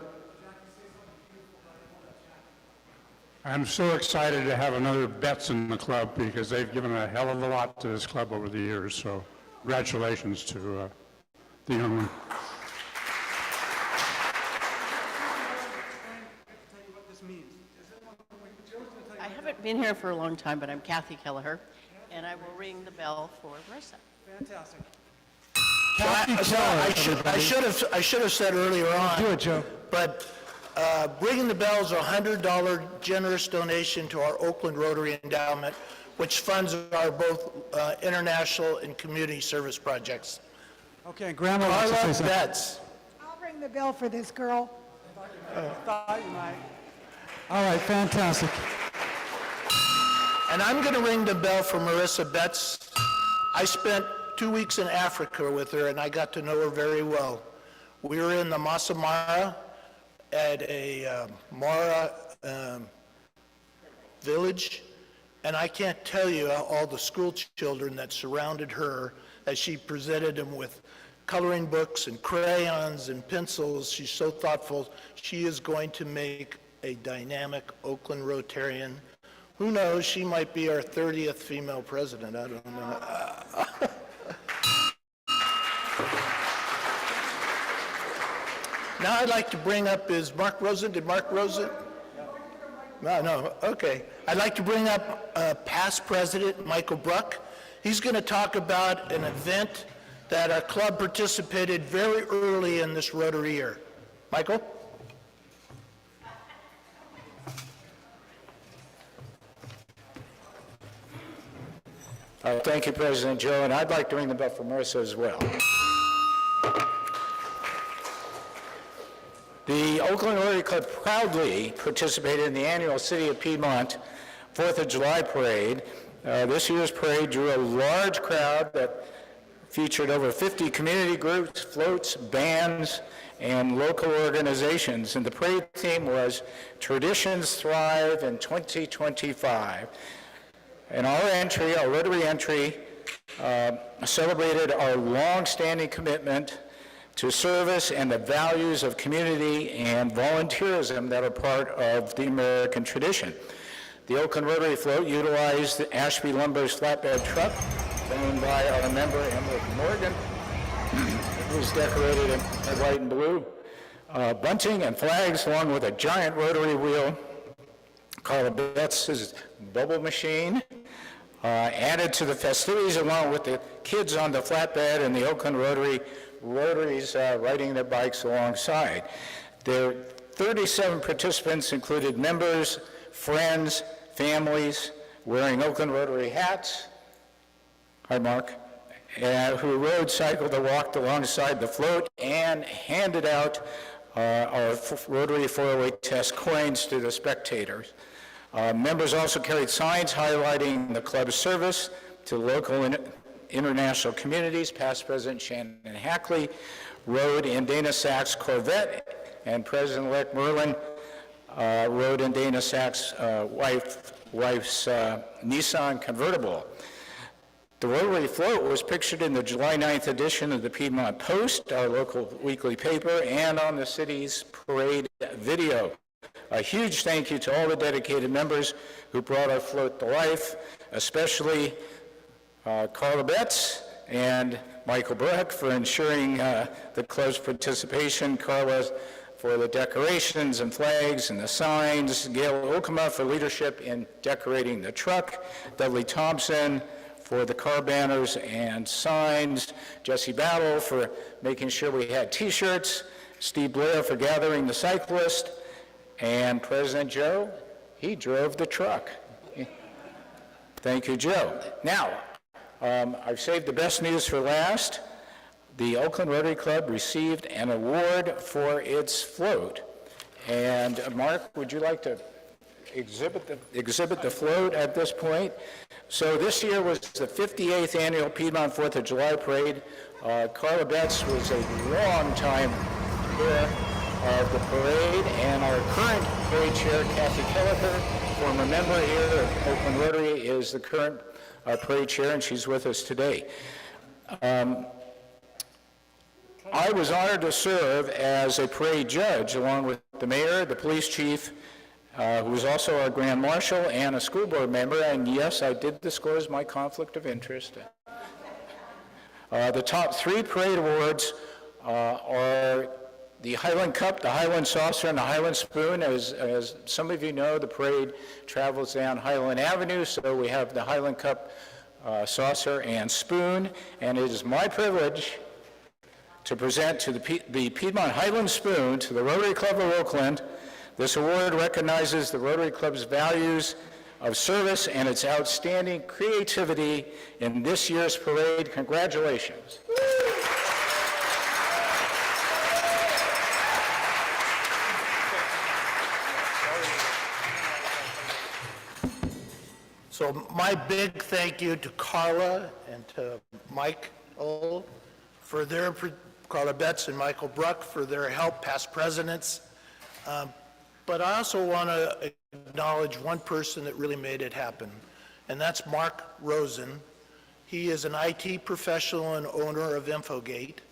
I'm so excited to have another Betts in the club because they've given a hell of a lot to this club over the years. So congratulations to the young one. I haven't been here for a long time, but I'm Kathy Kelleher, and I will ring the bell for Marissa. Fantastic. I should have said earlier on. Do it, Joe. But ringing the bell is a $100 generous donation to our Oakland Rotary Endowment, which funds our both international and community service projects. Okay, Grandma wants to say Carla something. Betts. I'll ring the bell for this girl. Thought you might. All right, fantastic. And I'm going to ring the bell for Marissa Betts. I spent 2 weeks in Africa with her, and I got to know her very well. We were in the Masai Mara at a Mara village, and I can't tell you all the school children that surrounded her as she presented them with coloring books and crayons and pencils. She's so thoughtful. She is going to make a dynamic Oakland Rotarian. Who knows, she might be our 30th female president, I don't know. Now I'd like to bring up, is Mark Rosen, did Mark Rosen? No, okay. I'd like to bring up past president Michael Bruck. He's going to talk about an event that our club participated very early in this Rotary year. Michael? Thank you, President Joe, and I'd like to ring the bell for Marissa as well. The Oakland Rotary Club proudly participated in the annual City of Piedmont 4th of July Parade. This year's parade drew a large crowd that featured over 50 community groups, floats, bands, and local organizations. And the parade theme was Traditions Thrive in 2025. And our Rotary entry, celebrated our long-standing commitment to service and the values of community and volunteerism that are part of the American tradition. The Oakland Rotary float utilized the Ashby Lumber's flatbed truck, owned by our member Emily Morgan. It was decorated in white and blue bunting and flags, along with a giant rotary wheel. Carla Betts' bubble machine added to the festivities, along with the kids on the flatbed and the Oakland Rotaries riding their bikes alongside. There 37 participants included members, friends, families wearing Oakland Rotary hats. Hi, Mark. Who rode, cycled, or walked alongside the float and handed out our Rotary 408 test coins to the spectators. Members also carried signs highlighting the club's service to local and international communities. Past President Shannon Hackley rode in Dana Sack's Corvette, and President-elect Merlin rode in Dana Sack's wife's Nissan convertible. The Rotary float was pictured in the July 9th edition of the Piedmont Post, our local weekly paper, and on the city's parade video. A huge thank you to all the dedicated members who brought our float to life, especially Carla Betts and Michael Bruck for ensuring the club's participation, Carla for the decorations and flags and the signs, Gail Okama for leadership in decorating the truck, Dudley Thompson for the car banners and signs, Jesse Battle for making sure we had T-shirts, Steve Blair for gathering the cyclist, and President Joe, he drove the truck. Thank you, Joe. Now, I've saved the best news for last. The Oakland Rotary Club received an award for its float. And Mark, would you like to exhibit the float at this point? So this year was the 58th annual Piedmont 4th of July Parade. Carla Betts was a long time chair of the parade, and our current parade chair, Kathy Kelleher, former member here of Oakland Rotary, is the current parade chair, and she's with us today. I was honored to serve as a parade judge along with the mayor, the police chief, who was also our grand marshal, and a school board member, and yes, I did disclose my conflict of interest. The top three parade awards are the Highland Cup, the Highland Saucer, and the Highland Spoon. As some of you know, the parade travels down Highland Avenue, so we have the Highland Cup, Saucer, and Spoon, and it is my privilege to present to the Piedmont Highland Spoon to the Rotary Club of Oakland. This award recognizes the Rotary Club's values of service and its outstanding creativity in this year's parade. Congratulations. So my big thank you to Carla and to Mike O for their, Carla Betts and Michael Bruck for their help, past presidents. But I also want to acknowledge one person that really made it happen, and that's Mark Rosen. He is an IT professional and owner of Infogate,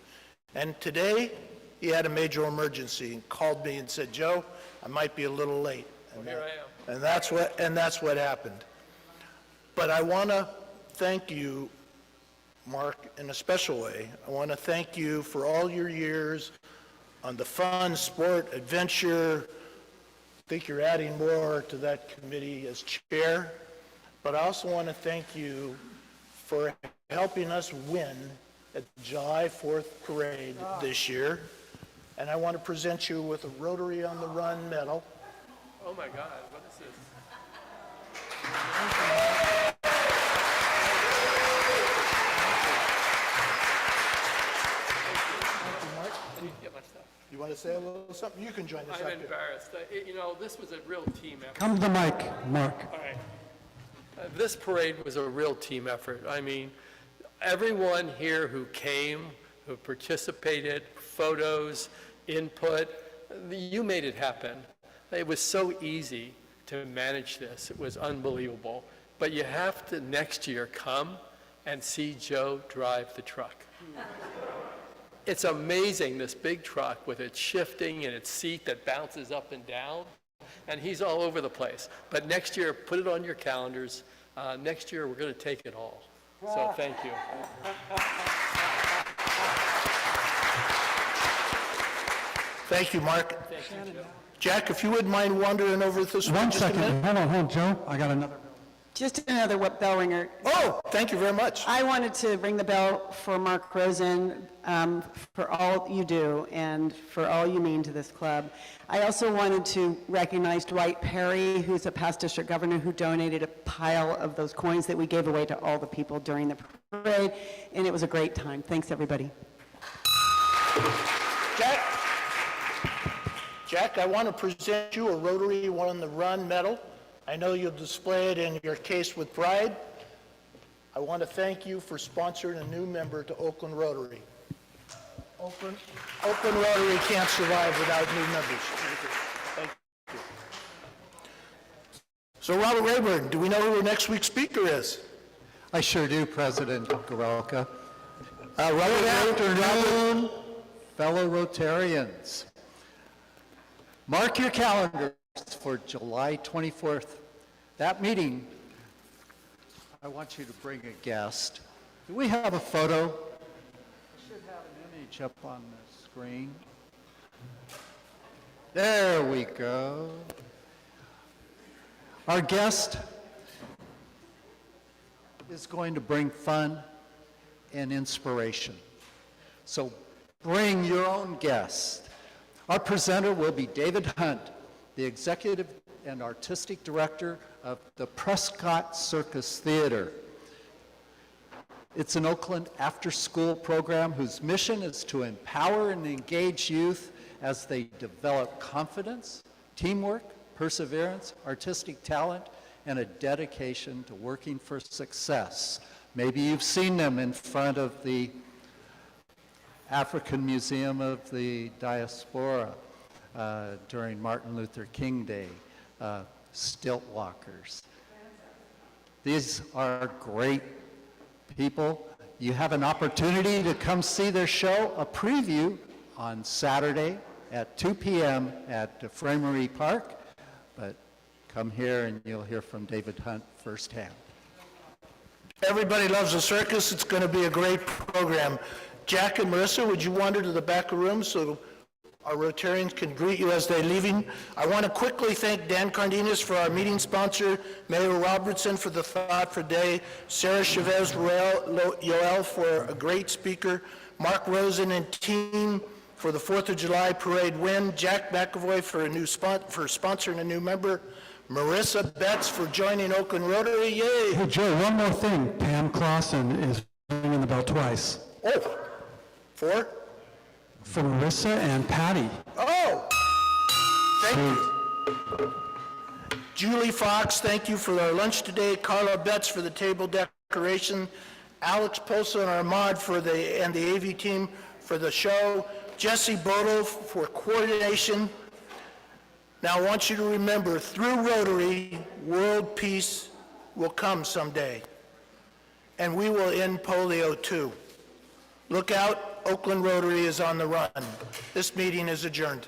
and today he had a major emergency and called me and said, "Joe, I might be a little late." And here I am. And that's what happened. But I want to thank you, Mark, in a special way. I want to thank you for all your years on the fun, sport, adventure. I think you're adding more to that committee as chair. But I also want to thank you for helping us win at the July 4th parade this year. And I want to present you with a Rotary on the Run medal. Oh my God, what is this? want to say a little something? You can join us I'm up here. embarrassed. You know, this was a real team effort. Come to the mic, Mark. All right. This parade was a real team effort. I mean, everyone here who came, who participated, photos, input, you made it happen. It was so easy to manage this. It was unbelievable. But you have to next year come and see Joe drive the truck. It's amazing, this big truck with its shifting and its seat that bounces up and down, and he's all over the place. But next year, put it on your calendars. Next year, we're going to take it all. So thank you. Thank you, Mark. Thank you, Joe. Jack, if you wouldn't mind wandering over with this One just a minute. second, hold on, Joe, I got another. Just another bell ringer. Oh, thank you very much. I wanted to ring the bell for Mark Rosen, for all you do and for all you mean to this club. I also wanted to recognize Dwight Perry, who's a past district governor who donated a pile of those coins that we gave away to all the people during the parade, and it was a great time. Thanks, everybody. Jack, I want to present you a Rotary Won the Run medal. I know you'll display it in your case with pride. I want to thank you for sponsoring a new member to Oakland Rotary. Oakland Rotary can't survive without new members. Thank you. So Robert Rayburn, do we know who our next week's speaker is? I sure do, President Gorelka. Good Good afternoon, fellow Rotarians. Mark your calendars for July 24th. That meeting, I want you to bring a guest. Do we have a photo? I should have an image up on the screen. There we go. Our guest is going to bring fun and inspiration. So bring your own guest. Our presenter will be David Hunt, the Executive and Artistic Director of the Prescott Circus Theater. It's an Oakland after-school program whose mission is to empower and engage youth as they develop confidence, teamwork, perseverance, artistic talent, and a dedication to working for success. Maybe you've seen them in front of the African Museum of the Diaspora during Martin Luther King Day, stilt walkers. These are great people. You have an opportunity to come see their show, a preview on Saturday at 2 p.m. at Framery Park, but come here and you'll hear from David Hunt firsthand. Everybody loves a circus. It's going to be a great program. Jack and Marissa, would you wander to the back of the room so our Rotarians can greet you as they're leaving? I want to quickly thank Dan Cardenas for our meeting sponsor, Mayor Robertson for the thought for day, Sarah Chavez Yoel for a great speaker, Mark Rosen and team for the 4th of July parade win, Jack McAvoy for sponsoring a new member, Marissa Betts for joining Oakland Rotary. Yay! Hey, Joe, one more thing. Pam Clausen is ringing the bell twice. Oh, for? For Marissa and Patti. Oh, thank you. Julie Fox, thank you for our lunch today. Carla Betts for the table decoration. Alex Posa and Armand and the AV team for the show. Jesse Bodel for coordination. Now I want you to remember, through Rotary, world peace will come someday. And we will end polio too. Look out, Oakland Rotary is on the run. This meeting is adjourned.